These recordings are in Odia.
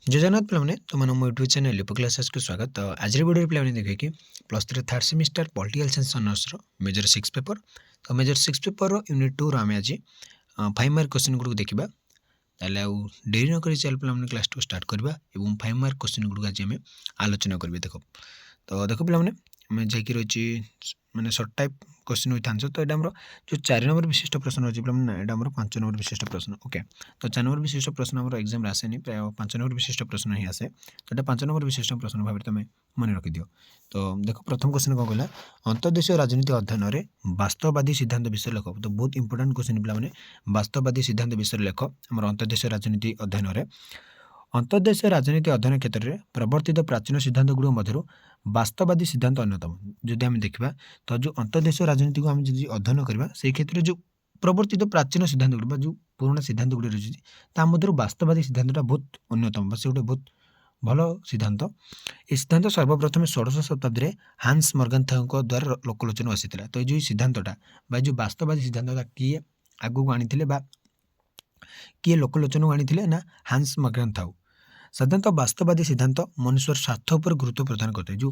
जय जगन्नाथ पिलाने तुम मो यूट्यूब चैनल लिपो क्लासेस को स्वागत। तो आज वीडियो पिलाने देखिए कि plus 3 third semester political science honours रो मेजर 6 पेपर। तो मेजर 6 पेपर रो यूनिट 2 रो आमे आज 5 मार्क क्वेश्चन गुड देखिबा। ताले आ देरी न करी चल पिलाने क्लास को स्टार्ट करबा एवं 5 मार्क क्वेश्चन गुड आज आमे आलोचना करबे। देखो पिलाने मैं जाकि रही माने short type question with answer. तो यहाँ जो 4 नंबर विशिष्ट प्रश्न रही ना यहाँ 5 नंबर विशिष्ट प्रश्न। ओके, तो 4 नंबर विशिष्ट प्रश्न आम एग्जाम आसेनी, प्राय 5 नंबर विशिष्ट प्रश्न ही आसे। तो यहाँ 5 नंबर विशिष्ट प्रश्न भाव तुम मन रखिद। तो देख प्रथम क्वेश्चन कौन कहला, अंतर्देशीय राजनीति अध्ययन में वास्तववादी सिद्धांत विषय लेख। तो बहुत इंपोर्टेंट क्वेश्चन पे वास्तववादी सिद्धांत विषय लेख आम अंतर्देशीय राजनीति अध्ययन में। अंतर्देशीय राजनीति अध्ययन क्षेत्र में प्रवर्तित प्राचीन सिद्धांत गुड़ मध्य वास्तववादी सिद्धांत अन्यतम। जदि आम देखा तो जो अंतर्देशीय राजनीति को आम जो अध्ययन करवा से क्षेत्र में जो प्रवर्तित प्राचीन सिद्धांत गुड़ जो पुराना सिद्धांत गुड़ी रही मध्य वास्तववादी सिद्धांतटा बहुत अन्यतम से गोटे बहुत भल सिद्धांत। ये सिद्धांत सर्वप्रथम 16 शताब्दी में हांस मर्गान्थाओं द्वारा लोकलोचन आसाला। तो ये सिद्धांतटा जो वास्तववादी सिद्धांतटा किए आगू आनी किए लोकलोचन आनी ना हांस मर्गान्थाउ। साधारणतः वास्तववादी सिद्धांत मनुष्य स्वार्थ पर गुरुत्व प्रदान करता है। जो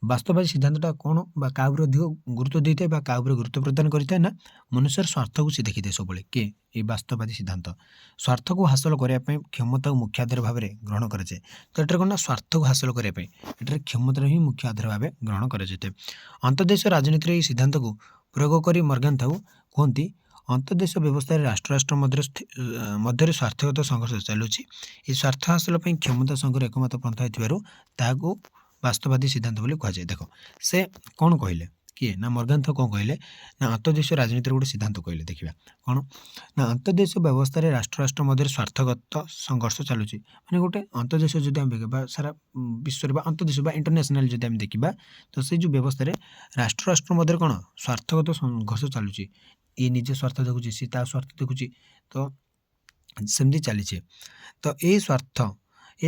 वास्तववादी सिद्धांतटा कौन क्या अधिक गुरुत्व देता है क्या गुरुत्व प्रदान करता है ना मनुष्य स्वार्थ को सी देखी सब किए ये वास्तववादी सिद्धांत स्वार्थ को हासिल करने क्षमता को मुख्य आधार भाव में ग्रहण कराए। तो ये कौन स्वार्थ को हासिल करने क्षमता ही मुख्य आधार भाव ग्रहण कराए। अंतर्देशीय राजनीति यह सिद्धांत को प्रयोग कर मर्गान्थाउ कहती अंतर्देशीय व्यवस्था राष्ट्र मध्य स्वार्थगत संघर्ष चलुची। ये स्वार्थ हासिल क्षमता संघर एकमत पंथा हो वास्तववादी सिद्धांत बोली कहुए। देख से कौन कहले किए ना मर्गान्थ कौन कहले ना अंतर्देशीय राजनीति गोटे सिद्धांत कहले। देखा कौन ना अंतर्देशीय व्यवस्था राष्ट्र मध्य स्वार्थगत संघर्ष चलुची माने गोटे अंतर्देशीय जो देखा सारा विश्व अंतर्देशीय इंटरनेशनल जो देखा तो से जो व्यवस्था राष्ट्र मध्य कौन स्वार्थगत संघर्ष चलुची। ये निजे स्वार्थ देखुची सी स्वार्थ देखुची तो सेमती चली। तो ये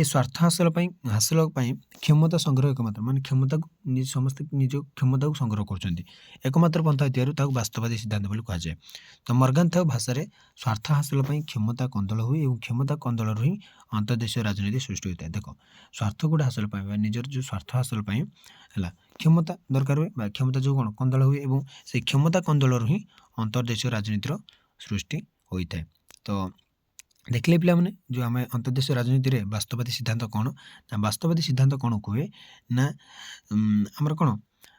स्वार्थ हासिल क्षमता संग्रह एकमात्र माने क्षमता को समस्त निज क्षमता को संग्रह कर एकमात्र पंथा हो वास्तववादी सिद्धांत बोली कहुए। तो मर्गान्थाउ भाषा स्वार्थ हासिल क्षमता कंदल हुए और क्षमता कंदल ही अंतर्देशीय राजनीति सृष्टि होता है। देख स्वार्थ गुड़ा हासिल निजर जो स्वार्थ हासिल है क्षमता दरकार हुए क्षमता जो कौन कंदल हुए और से क्षमता कंदल ही अंतर्देशीय राजनीतिर सृष्टि होता है। तो देखले पिला माने जो आम अंतर्देशीय राजनीति रे वास्तववादी सिद्धांत कौन ना वास्तववादी सिद्धांत कौन कहे ना आमर कौन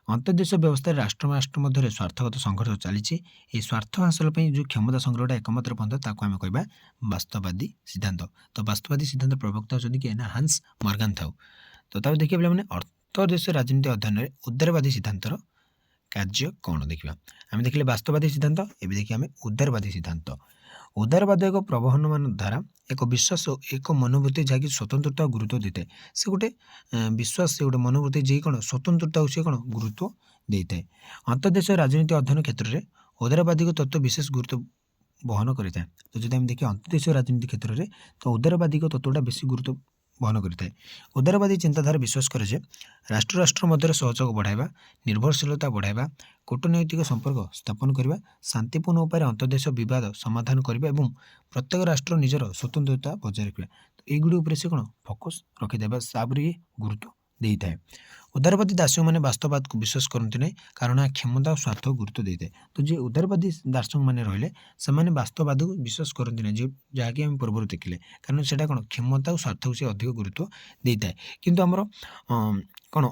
अंतर्देशीय व्यवस्था राष्ट्र मध्य स्वार्थगत संघर्ष चली स्वार्थ हासिल जो क्षमता संग्रहटा एकमात्र पंथा ताको आम कहबा वास्तववादी सिद्धांत। तो वास्तववादी सिद्धांत प्रवक्ता होती किए ना हांस मर्गान्थाउ। तो तापर देखिए पिला माने अंतर्देशीय राजनीति अध्ययन में उदारवादी सिद्धांतर कार्य कौन देखा आम देखिले वास्तववादी सिद्धांत एवं देखिए आम उदारवादी सिद्धांत। उदारवाद एक प्रवहन द्वारा एक विश्वास एक मनोवृत्ति जहाँकि स्वतंत्रता गुरुत्व देता है। से गोटे विश्वास से गोटे मनोवृत्ति जी कौन स्वतंत्रता से कौन गुरुत्व देता है। अंतर्देशीय राजनीति अध्ययन क्षेत्र में उदारवादी तत्व विशेष गुरुत्व बहन करता है। तो जब हम देखिए अंतर्देशीय राजनीति क्षेत्र में तो उदारवादी तत्वटा बेसी गुरुत्व बहन करता है। उदारवादी चिंताधारा विश्वास करे राष्ट्र मध्य सहयोग बढ़ावा निर्भरशीलता बढ़ावा कूटनैतिक संपर्क स्थापन करने शांतिपूर्ण उपाय अंतर्देश विवाद समाधान करने और प्रत्येक राष्ट्र निजर स्वतंत्रता बजाय रखा। तो युगुड़ी से कौन फोकस रखिदेवा साबरी गुरुत्व देता है। उदारवादी दार्शनिक मैंने वास्तववाद को विश्वास करते नहीं कारण क्षमता और स्वार्थ गुरुत्व देता है। तो जो उदारवादी दार्शनिक मैंने रहिले से वास्तववाद को विश्वास करते नहीं जो जहाँकि आम पूर्व देखिले कारण से कौन क्षमता और स्वार्थ को से अधिक गुरुत्व देता है। किंतु आमर कौन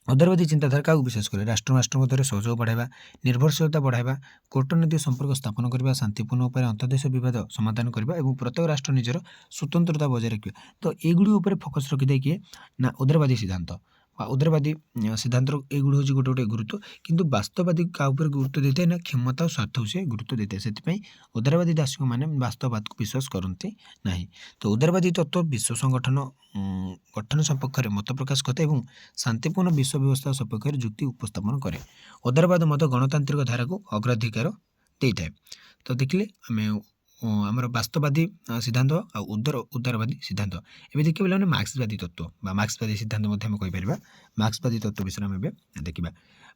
उदारवादी चिंताधारा क्या विशेष करे राष्ट्र मध्य सहयोग बढ़ावा निर्भरशीलता बढ़ावा कूटनैतिक संपर्क स्थापन करने शांतिपूर्ण उपाय अंतर्देश विवाद समाधान करने और प्रत्येक राष्ट्र निजर स्वतंत्रता बजाय रखा। तो युगुड़ी फोकस रखिदे किए ना उदारवादी सिद्धांत उदारवादी सिद्धांत युगुड़ी हूँ गोटे गोटे गुरुत्व किंतु वास्तववादी क्या गुरुत्व देते हैं ना क्षमता और स्वार्थ से गुरुत्व देते हैं। से उदारवादी दार्शनिक मैंने वास्तववाद को विश्वास करते नहीं। तो उदारवादी तत्व विश्व संगठन गठन सपक्ष में मत प्रकाश करते और शांतिपूर्ण विश्व व्यवस्था सपक्ष जुक्ति उपस्थापन करे। उदारवाद मत गणतांत्रिक धारा को अग्राधिकार देता है। तो देखिले आम ଆମର ବାସ୍ତବବାଦୀ ସିଦ୍ଧାନ୍ତ ଆଉ ଉଦାରବାଦୀ ସିଦ୍ଧାନ୍ତ। ଏବେ ଦେଖିବା ପିଲାମାନେ ମାର୍କ୍ସବାଦୀ ତତ୍ତ୍ୱ ବା ମାର୍କ୍ସବାଦୀ ସିଦ୍ଧାନ୍ତ ମଧ୍ୟ ଆମେ କହିପାରିବା। ମାର୍କ୍ସବାଦୀ ତତ୍ତ୍ୱ ବିଷୟରେ ଆମେ ଏବେ ଦେଖିବା।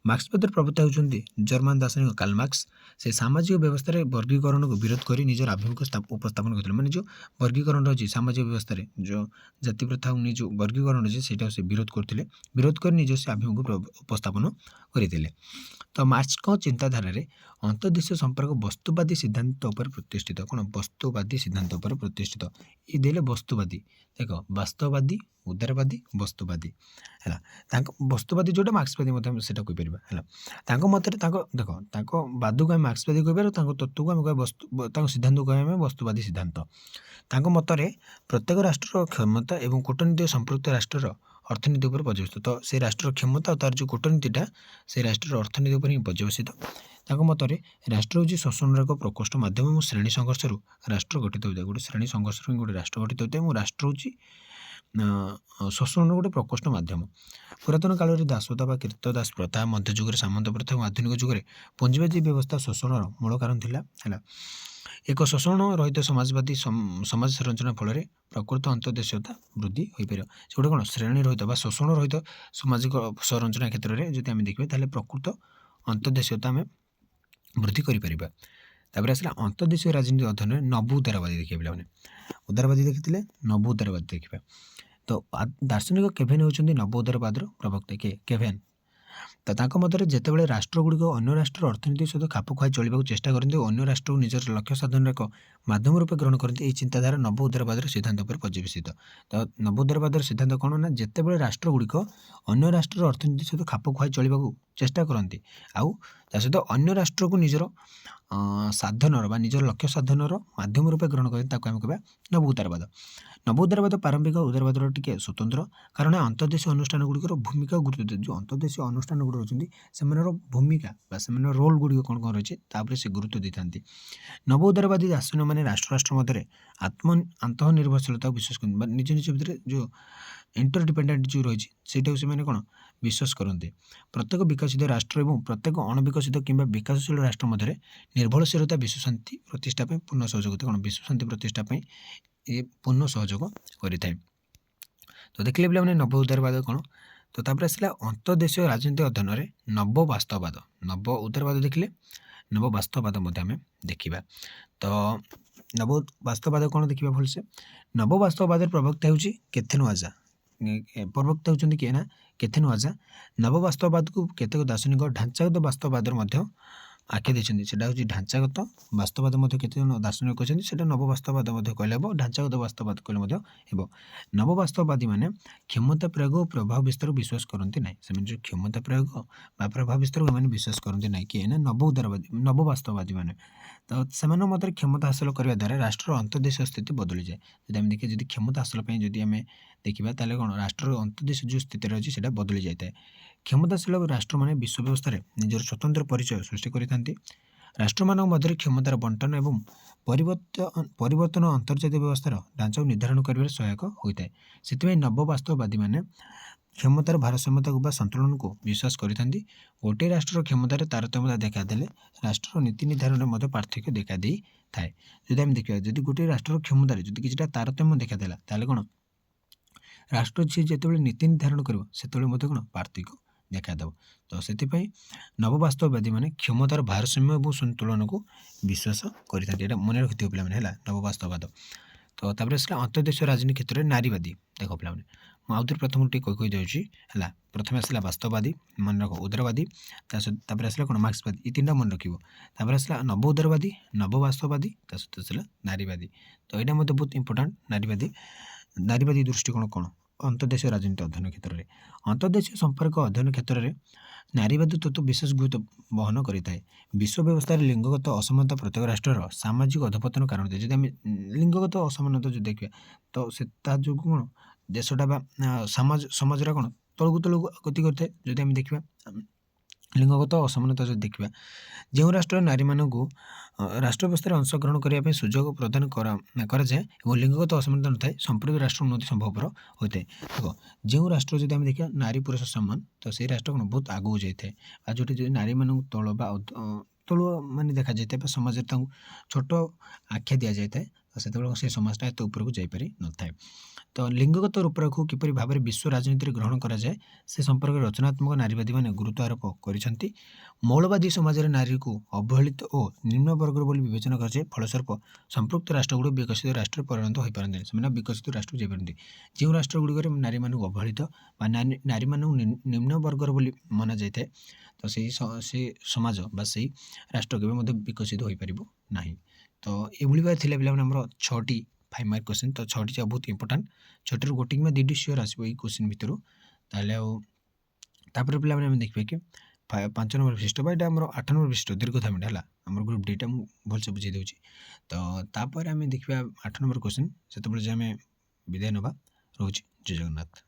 ମାର୍କ୍ସବାଦୀର ପ୍ରବକ୍ତା ହେଉଛନ୍ତି ଜର୍ମାନ ଦାର୍ଶନିକ କାର୍ଲ ମାର୍କ୍ସ। ସେ ସାମାଜିକ ବ୍ୟବସ୍ଥାରେ ବର୍ଗୀକରଣକୁ ବିରୋଧ କରି ନିଜର ଆଭିମୁଖ୍ୟ ଉପସ୍ଥାପନ କରିଥିଲେ। ମାନେ ଯେଉଁ ବର୍ଗୀକରଣ ଅଛି ସାମାଜିକ ବ୍ୟବସ୍ଥାରେ ଯେଉଁ ଜାତି ପ୍ରଥା ଯେଉଁ ବର୍ଗୀକରଣ ଅଛି ସେଇଟାକୁ ସେ ବିରୋଧ କରୁଥିଲେ। ବିରୋଧ କରି ନିଜ ସେ ଆଭିମୁଖ୍ୟ ଉପସ୍ଥାପନ କରିଥିଲେ। ତ ମାର୍କ୍ସଙ୍କ ଚିନ୍ତାଧାରାରେ ଅନ୍ତର୍ଦେଶୀୟ ସମ୍ପର୍କ ବସ୍ତୁବାଦୀ ସିଦ୍ଧାନ୍ତ ଉପରେ ପ୍ରତିଷ୍ଠିତ। କ'ଣ ବସ୍ତୁବାଦୀ ସିଦ୍ଧାନ୍ତ ଉପରେ ପ୍ରତିଷ୍ଠିତ। ଏ ଦେଲେ ବସ୍ତୁବାଦୀ, ଦେଖ ବାସ୍ତବବାଦୀ, ଉଦାରବାଦୀ, ବସ୍ତୁବାଦୀ ହେଲା। ତାଙ୍କ ବସ୍ତୁବାଦୀ ଯେଉଁଟା ମାର୍କ୍ସବାଦୀ ମଧ୍ୟ ଆମେ ସେଇଟା କହିପାରିବା ହେଲା। ତାଙ୍କ ମତରେ ତାଙ୍କ ବାଦକୁ ଆମେ ମାର୍କ୍ସବାଦୀ କହିପାରିବା, ତାଙ୍କ ତତ୍ତ୍ୱକୁ ଆମେ କହିବା ତାଙ୍କ ସିଦ୍ଧାନ୍ତକୁ କହିବା ଆମେ ବସ୍ତୁବାଦୀ ସିଦ୍ଧାନ୍ତ। ତାଙ୍କ ମତରେ ପ୍ରତ୍ୟେକ ରାଷ୍ଟ୍ରର କ୍ଷମତା ଏବଂ କୂଟନୀତି ସମ୍ପୃକ୍ତ ରାଷ୍ଟ୍ରର ଅର୍ଥନୀତି ଉପରେ ପର୍ଯ୍ୟବେସିତ। ତ ସେ ରାଷ୍ଟ୍ରର କ୍ଷମତା ଆଉ ତାର ଯେଉଁ କୂଟନୀତିଟା ସେ ରାଷ୍ଟ୍ରର ଅର୍ଥନୀତି ଉପରେ ହିଁ ପର୍ଯ୍ୟବେସିତ। ତାଙ୍କ ମତରେ ରାଷ୍ଟ୍ର ହେଉଛି ଶୋଷଣର ଏକ ପ୍ରକୋଷ୍ଠ ମାଧ୍ୟମ ଏବଂ ଶ୍ରେଣୀ ସଂଘର୍ଷରୁ ରାଷ୍ଟ୍ର ଗଠିତ ହୋଇଥାଏ। ଗୋଟେ ଶ୍ରେଣୀ ସଂଘର୍ଷରୁ ହିଁ ଗୋଟେ ରାଷ୍ଟ୍ର ଗଠିତ ହୋଇଥାଏ ଏବଂ ରାଷ୍ଟ୍ର ହେଉଛି ଶୋଷଣର ଗୋଟେ ପ୍ରକୋଷ୍ଠ ମାଧ୍ୟମ। ପୁରାତନ କାଳରେ ଦାସତା ବା କୀର୍ତ୍ତଦାସ ପ୍ରଥା, ମଧ୍ୟଯୁଗରେ ସାମନ୍ତ ପ୍ରଥା ଏବଂ ଆଧୁନିକ ଯୁଗରେ ପୁଞ୍ଜିବାଦୀ ବ୍ୟବସ୍ଥା ଶୋଷଣର ମୂଳ କାରଣ ଥିଲା ହେଲା। ଏକ ଶୋଷଣ ରହିତ ସମାଜବାଦୀ ସମାଜ ସଂରଚନା ଫଳରେ ପ୍ରକୃତ ଅନ୍ତର୍ଦେଶୀୟତା ବୃଦ୍ଧି ହୋଇପାରିବ। ସେ ଗୋଟେ କ'ଣ ଶ୍ରେଣୀ ରହିତ ବା ଶୋଷଣ ରହିତ ସାମାଜିକ ସଂରଚନା କ୍ଷେତ୍ରରେ ଯଦି ଆମେ ଦେଖିବା ତାହେଲେ ପ୍ରକୃତ ଅନ୍ତର୍ଦେଶୀୟତା ଆମେ ବୃଦ୍ଧି କରିପାରିବା। ତାପରେ ଆସିଲା ଅନ୍ତର୍ଦେଶୀୟ ରାଜନୀତି ଅଧ୍ୟୟନରେ ନବ ଉଦାରବାଦୀ ଦେଖିବା ପିଲାମାନେ। ଉଦାରବାଦୀ ଦେଖିଥିଲେ, ନବ ଉଦାରବାଦୀ ଦେଖିବା। ତ ଦାର୍ଶନିକ କେଭେନ୍ ହେଉଛନ୍ତି ନବ ଉଦାରବାଦର ପ୍ରବକ୍ତା। କେଭେନ୍ ତ ତାଙ୍କ ମତରେ ଯେତେବେଳେ ରାଷ୍ଟ୍ରଗୁଡ଼ିକ ଅନ୍ୟ ରାଷ୍ଟ୍ରର ଅର୍ଥନୀତି ସହିତ ଖାପ ଖୁଆଇ ଚଳିବାକୁ ଚେଷ୍ଟା କରନ୍ତି ଓ ଅନ୍ୟ ରାଷ୍ଟ୍ରକୁ ନିଜର ଲକ୍ଷ୍ୟ ସାଧନର ଏକ ମାଧ୍ୟମ ରୂପେ ଗ୍ରହଣ କରନ୍ତି, ଏହି ଚିନ୍ତାଧାରା ନବ ଉଦାରବାଦର ସିଦ୍ଧାନ୍ତ ଉପରେ ପର୍ଯ୍ୟବେସିତ। ତ ନବ ଉଦାରବାଦର ସିଦ୍ଧାନ୍ତ କ'ଣ ନା ଯେତେବେଳେ ରାଷ୍ଟ୍ରଗୁଡ଼ିକ ଅନ୍ୟ ରାଷ୍ଟ୍ରର ଅର୍ଥନୀତି ସହିତ ଖାପ ଖୁଆଇ ଚଳିବାକୁ ଚେଷ୍ଟା କରନ୍ତି ଆଉ ତା ସହିତ ଅନ୍ୟ ରାଷ୍ଟ୍ରକୁ ନିଜର ସାଧନର ବା ନିଜର ଲକ୍ଷ୍ୟ ସାଧନର ମାଧ୍ୟମ ରୂପେ ଗ୍ରହଣ କରନ୍ତି, ତାକୁ ଆମେ କହିବା ନବ ଉଦାରବାଦ। ନବ ଉଦାରବାଦ ପ୍ରାରମ୍ଭିକ ଉଦାରବାଦର ଟିକେ ସ୍ୱତନ୍ତ୍ର, କାରଣ ଅନୁଷ୍ଠାନ ଗୁଡ଼ିକର ଭୂମିକା ଓ ଗୁରୁତ୍ୱ ଯେଉଁ ଅନ୍ତର୍ଦେଶୀୟ ଅନୁଷ୍ଠାନ ଗୁଡ଼ିକ ଅଛନ୍ତି ସେମାନଙ୍କର ଭୂମିକା ବା ସେମାନଙ୍କର ରୋଲ୍ ଗୁଡ଼ିକ କ'ଣ ରହିଛି ତାପରେ ସେ ଗୁରୁତ୍ୱ ଦେଇଥାନ୍ତି। ନବ ଉଦାରବାଦୀ ଦାର୍ଶନିକମାନେ ରାଷ୍ଟ୍ର ମଧ୍ୟରେ ଆନ୍ତଃନିର୍ଭରଶୀଳତାକୁ ବିଶ୍ୱାସ କରନ୍ତି ବା ନିଜ ନିଜ ଭିତରେ ଯେଉଁ ଇଣ୍ଟରଡିପେଣ୍ଡେଣ୍ଟ ଯେଉଁ ରହିଛି ସେଇଟାକୁ ସେମାନେ କ'ଣ ବିଶ୍ୱାସ କରନ୍ତି। ପ୍ରତ୍ୟେକ ବିକଶିତ ରାଷ୍ଟ୍ର ଏବଂ ପ୍ରତ୍ୟେକ ଅଣବିକଶିତ କିମ୍ବା ବିକାଶଶୀଳ ରାଷ୍ଟ୍ର ମଧ୍ୟରେ ନିର୍ଭରଶୀଳତା ବିଶ୍ୱଶାନ୍ତି ପ୍ରତିଷ୍ଠା ପାଇଁ ପୂର୍ଣ୍ଣ ସହଯୋଗ ବିଶ୍ୱଶାନ୍ତି ପ୍ରତିଷ୍ଠା ପାଇଁ ଏ ପୂର୍ଣ୍ଣ ସହଯୋଗ କରିଥାଏ। ତ ଦେଖିଲେ ପିଲାମାନେ ନବ ଉଦାରବାଦ କ'ଣ। ତ ତାପରେ ଆସିଲା ଅନ୍ତର୍ଦେଶୀୟ ରାଜନୀତି ଅଧ୍ୟୟନରେ ନବ ବାସ୍ତବବାଦ। ନବ ଉଦାରବାଦ ଦେଖିଲେ, ନବ ବାସ୍ତବବାଦ ମଧ୍ୟ ଆମେ ଦେଖିବା। ତ ନବ ବାସ୍ତବବାଦ କ'ଣ ଦେଖିବା ଭଲସେ। ନବ ବାସ୍ତବବାଦର ପ୍ରବକ୍ତା ହେଉଛି କେଥେନ୍ ୱାଜା। ପ୍ରବକ୍ତା ହେଉଛନ୍ତି କିଏ ନା କେଥେନ୍ ୱାଜା। ନବ ବାସ୍ତବବାଦକୁ କେତେକ ଦାର୍ଶନିକ ଢାଞ୍ଚାଗତ ବାସ୍ତବବାଦର ମଧ୍ୟ ଆଖ୍ୟା ଦେଇଛନ୍ତି। ସେଇଟା ହେଉଛି ଢାଞ୍ଚାଗତ ବାସ୍ତବବାଦ ମଧ୍ୟ କେତେ ଜଣ ଦାର୍ଶନିକ କହିଛନ୍ତି ସେଇଟା ନବ ବାସ୍ତବବାଦ ମଧ୍ୟ କହିଲେ ହେବ, ଢାଞ୍ଚାଗତ ବାସ୍ତବବାଦ କହିଲେ ମଧ୍ୟ ହେବ। ନବ ବାସ୍ତବବାଦୀମାନେ କ୍ଷମତା ପ୍ରୟୋଗ ଓ ପ୍ରଭାବ ବିସ୍ତାରକୁ ବିଶ୍ୱାସ କରନ୍ତି ନାହିଁ। ସେମାନେ ଯେଉଁ କ୍ଷମତା ପ୍ରୟୋଗ ବା ପ୍ରଭାବ ବିସ୍ତାରକୁ ଏମାନେ ବିଶ୍ୱାସ କରନ୍ତି ନାହିଁ। କିଏ ନା ନବ ଉଦାରବାଦୀ, ନବ ବାସ୍ତବବାଦୀମାନେ। ତ ସେମାନଙ୍କ ମତରେ କ୍ଷମତା ହାସଲ କରିବା ଦ୍ୱାରା ରାଷ୍ଟ୍ରର ଅନ୍ତର୍ଦେଶୀୟ ସ୍ଥିତି ବଦଳିଯାଏ। ଯଦି ଆମେ ଦେଖିବା ଯଦି କ୍ଷମତା ହାସଲ ପାଇଁ ଯଦି ଆମେ ଦେଖିବା ତାହେଲେ କ'ଣ ରାଷ୍ଟ୍ରର ଅନ୍ତର୍ଦେଶୀୟ ଯେଉଁ ସ୍ଥିତିରେ ଅଛି ସେଇଟା ବଦଳି ଯାଇଥାଏ। କ୍ଷମତାଶୀଳ ରାଷ୍ଟ୍ରମାନେ ବିଶ୍ୱ ବ୍ୟବସ୍ଥାରେ ନିଜର ସ୍ୱତନ୍ତ୍ର ପରିଚୟ ସୃଷ୍ଟି କରିଥାନ୍ତି। ରାଷ୍ଟ୍ରମାନଙ୍କ ମଧ୍ୟରେ କ୍ଷମତାର ବଣ୍ଟନ ଏବଂ ପରିବର୍ତ୍ତନ ଅନ୍ତର୍ଜାତୀୟ ବ୍ୟବସ୍ଥାର ଢାଞ୍ଚାକୁ ନିର୍ଦ୍ଧାରଣ କରିବାରେ ସହାୟକ ହୋଇଥାଏ। ସେଥିପାଇଁ ନବ ବାସ୍ତବବାଦୀମାନେ କ୍ଷମତାର ଭାରସାମ୍ୟତାକୁ ବା ସନ୍ତୁଳନକୁ ବିଶ୍ୱାସ କରିଥାନ୍ତି। ଗୋଟିଏ ରାଷ୍ଟ୍ରର କ୍ଷମତାରେ ତାରତମ୍ୟତା ଦେଖାଦେଲେ ରାଷ୍ଟ୍ରର ନୀତି ନିର୍ଦ୍ଧାରଣରେ ମଧ୍ୟ ପାର୍ଥକ୍ୟ ଦେଖାଦେଇଥାଏ। ଯଦି ଆମେ ଦେଖିବା ଯଦି ଗୋଟିଏ ରାଷ୍ଟ୍ରର କ୍ଷମତାରେ ଯଦି କିଛିଟା ତାରତମ୍ୟ ଦେଖାଦେଲା ତାହେଲେ କ'ଣ ରାଷ୍ଟ୍ର ସିଏ ଯେତେବେଳେ ନୀତି ନିର୍ଦ୍ଧାରଣ କରିବ ସେତେବେଳେ ମଧ୍ୟ କ'ଣ ପାର୍ଥକ୍ୟ ଦେଖାଦେବ। ତ ସେଥିପାଇଁ ନବବାସ୍ତବବାଦୀମାନେ କ୍ଷମତାର ଭାରସାମ୍ୟ ଏବଂ ସନ୍ତୁଳନକୁ ବିଶ୍ୱାସ କରିଥାନ୍ତି। ଏଇଟା ମନେ ରଖିଥିବ ପିଲାମାନେ ହେଲା, ନବବାସ୍ତବବାଦ। ତ ତାପରେ ଆସିଲା ଅନ୍ତର୍ଦେଶୀୟ ରାଜନୀତି କ୍ଷେତ୍ରରେ ନାରୀବାଦୀ। ଦେଖ ପିଲାମାନେ ମୁଁ ଆଉଥରେ ପ୍ରଥମରୁ ଟିକେ କହିଦେଉଛି ହେଲା। ପ୍ରଥମେ ଆସିଲା ବାସ୍ତବବାଦୀ, ମନେ ରଖ ଉଦାରବାଦୀ, ତାପରେ ଆସିଲା କ'ଣ ମାର୍କ୍ସବାଦୀ, ଏ ତିନିଟା ମନେ ରଖିବ। ତାପରେ ଆସିଲା ନବ ଉଦାରବାଦୀ, ନବ ବାସ୍ତବବାଦୀ, ତା ସହିତ ଆସିଲା ନାରୀବାଦୀ। ତ ଏଇଟା ମଧ୍ୟ ବହୁତ ଇମ୍ପୋର୍ଟାଣ୍ଟ। ନାରୀବାଦୀ ଦୃଷ୍ଟିକୋଣ କ'ଣ ଅନ୍ତର୍ଦେଶୀୟ ରାଜନୀତି ଅଧ୍ୟୟନ କ୍ଷେତ୍ରରେ। ଅନ୍ତର୍ଦେଶୀୟ ସମ୍ପର୍କ ଅଧ୍ୟୟନ କ୍ଷେତ୍ରରେ ନାରୀବାଦୀ ତତ୍ତ୍ୱ ବିଶେଷ ଗୁରୁତ୍ୱ ବହନ କରିଥାଏ। ବିଶ୍ୱ ବ୍ୟବସ୍ଥାରେ ଲିଙ୍ଗଗତ ଅସମାନତା ପ୍ରତ୍ୟେକ ରାଷ୍ଟ୍ରର ସାମାଜିକ ଅଧପତନ କାରଣ ହୋଇଥାଏ। ଯଦି ଆମେ ଲିଙ୍ଗଗତ ଅସମାନତା ଯଦି ଦେଖିବା ତ ସେ ତା ଯୋଗୁଁ କ'ଣ ଦେଶଟା ବା ସମାଜଟା କ'ଣ ତଳକୁ ଗତି କରିଥାଏ। ଯଦି ଆମେ ଦେଖିବା ଲିଙ୍ଗଗତ ଅସମାନତା ଯଦି ଦେଖିବା, ଯେଉଁ ରାଷ୍ଟ୍ରରେ ନାରୀମାନଙ୍କୁ ରାଷ୍ଟ୍ର ବ୍ୟବସ୍ଥାରେ ଅଂଶଗ୍ରହଣ କରିବା ପାଇଁ ସୁଯୋଗ ପ୍ରଦାନ କରାଯାଏ ଏବଂ ଲିଙ୍ଗଗତ ଅସମାନତା ନଥାଏ, ସମ୍ପୃକ୍ତ ରାଷ୍ଟ୍ର ଉନ୍ନତି ସମ୍ଭବପର ହୋଇଥାଏ। ଦେଖ ଯେଉଁ ରାଷ୍ଟ୍ର ଯଦି ଆମେ ଦେଖିବା ନାରୀ ପୁରୁଷ ସମାନ ତ ସେଇ ରାଷ୍ଟ୍ର କ'ଣ ବହୁତ ଆଗକୁ ଯାଇଥାଏ। ଆଉ ଯେଉଁଠି ଯଦି ନାରୀମାନଙ୍କୁ ତଳ ବା ତଳୁ ମାନେ ଦେଖାଯାଇଥାଏ ବା ସମାଜରେ ତାଙ୍କୁ ଛୋଟ ଆଖ୍ୟା ଦିଆଯାଇଥାଏ ତ ସେତେବେଳେ ସେ ସମାଜଟା ଏତେ ଉପରକୁ ଯାଇପାରି ନଥାଏ। ତ ଲିଙ୍ଗଗତ ରୂପରେଖକୁ କିପରି ଭାବରେ ବିଶ୍ୱ ରାଜନୀତିରେ ଗ୍ରହଣ କରାଯାଏ ସେ ସମ୍ପର୍କରେ ରଚନାତ୍ମକ ନାରୀବାଦୀମାନେ ଗୁରୁତ୍ୱ ଆରୋପ କରିଛନ୍ତି। ମୌଳବାଦୀ ସମାଜରେ ନାରୀକୁ ଅବହେଳିତ ଓ ନିମ୍ନ ବର୍ଗର ବୋଲି ବିବେଚନା କରାଯାଏ। ଫଳସ୍ୱରୂପ ସମ୍ପୃକ୍ତ ରାଷ୍ଟ୍ରଗୁଡ଼ିକ ବିକଶିତ ରାଷ୍ଟ୍ରରେ ପରିଣତ ହୋଇପାରନ୍ତିନି, ସେମାନେ ବିକଶିତ ରାଷ୍ଟ୍ରକୁ ଯାଇପାରନ୍ତି। ଯେଉଁ ରାଷ୍ଟ୍ରଗୁଡ଼ିକରେ ନାରୀମାନଙ୍କୁ ଅବହେଳିତ ବା ନାରୀମାନଙ୍କୁ ନିମ୍ନ ବର୍ଗର ବୋଲି ମନାଯାଇଥାଏ ତ ସେ ସମାଜ ବା ସେଇ ରାଷ୍ଟ୍ର କେବେ ମଧ୍ୟ ବିକଶିତ ହୋଇପାରିବ ନାହିଁ। ତ ଏଭଳି ଭାବରେ ଥିଲା ପିଲାମାନେ ଆମର 6ଟି 5 ମାର୍କ କ୍ୱେଶ୍ଚିନ୍। ତ 6ଟି ଯାକ ବହୁତ ଇମ୍ପୋର୍ଟାଣ୍ଟ, 6ଟିରୁ ଗୋଟେ କିମ୍ବା 2ଟି ସିଓର ଆସିବ ଏଇ କ୍ୱେଶ୍ଚିନ୍ ଭିତରୁ। ତାହେଲେ ଆଉ ତାପରେ ପିଲାମାନେ ଆମେ ଦେଖିବା କି 5 ନମ୍ବର ବିଶିଷ୍ଟ ବା ଏଇଟା ଆମର 8 ନମ୍ବର ବିଶିଷ୍ଟ ଦୀର୍ଘଥାମିଟା ହେଲା ଆମର ଗ୍ରୁପ୍ ଡିଟା ମୁଁ ଭଲସେ ବୁଝେଇ ଦେଉଛି। ତ ତାପରେ ଆମେ ଦେଖିବା 8 ନମ୍ବର କ୍ୱେଶ୍ଚିନ୍, ସେତେବେଳେ ଯେ ଆମେ ବିଦାୟ ନେବା। ରହୁଛି। ଜୟ ଜଗନ୍ନାଥ।